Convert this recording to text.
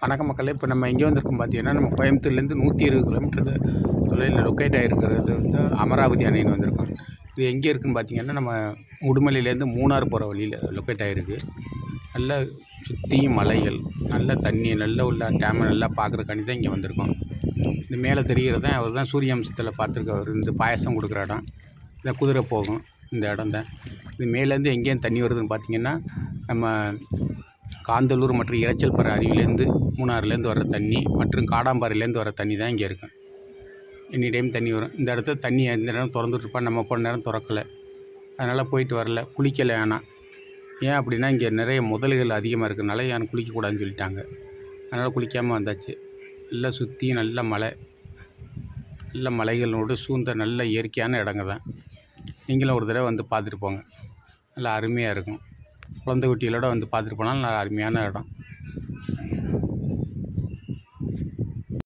வணக்கம் மக்களே. இப்போ நம்ம எங்கே வந்திருக்கோம் பார்த்தீங்கன்னா, நம்ம கோயம்புத்தூர்லேருந்து 120 கிலோமீட்டர் தொலைவில் லொக்கேட் ஆகிருக்கிறது வந்து அமராவதி அணைன்னு வந்திருக்கோம். இது எங்கே இருக்குதுன்னு பார்த்தீங்கன்னா, நம்ம உடுமலையிலேருந்து மூணார் போகிற வழியில் லொக்கேட் ஆகிருக்கு. நல்லா சுற்றியும் மலைகள், நல்ல தண்ணி, நல்ல உள்ள டேமை நல்லா பார்க்குறக்காண்டி தான் இங்கே வந்திருக்கோம். இந்த மேலே தெரிகிறது தான் அவர் தான் சூரிய அம்சத்தில் பார்த்துருக்கவர். இந்த பாயசம் கொடுக்குற இடம், இந்த குதிரை போகும் இந்த இடம் தான். இது மேலேருந்து எங்கேயும் தண்ணி வருதுன்னு பார்த்தீங்கன்னா, நம்ம காந்தலூர் மற்றும் இரைச்சல்பறை அருவிலேருந்து மூணாறுலேருந்து வர தண்ணி மற்றும் காடாம்பாறையிலேருந்து வர தண்ணி தான் இங்கே இருக்கும். எனி டைம் தண்ணி வரும். இந்த இடத்துல தண்ணி எந்த நேரம் திறந்துட்ருப்பான், நம்ம போன நேரம் திறக்கலை, அதனால் போயிட்டு வரல. குளிக்கலை. ஆனால் ஏன் அப்படின்னா, இங்கே நிறைய முதல்கள் அதிகமாக இருக்கிறதுனால யாரும் குளிக்கக்கூடாதுன்னு சொல்லிட்டாங்க. அதனால் குளிக்காமல் வந்தாச்சு. நல்லா சுற்றி நல்ல மலை, நல்ல மலைகளோடு சூழ்ந்த நல்ல இயற்கையான இடங்க தான். நீங்களும் ஒரு தடவை வந்து பார்த்துட்டு போங்க. நல்லா அருமையாக இருக்கும். குழந்தை குட்டிகளோடு வந்து பார்த்துட்டு போனால் நல்லா அருமையான இடம்.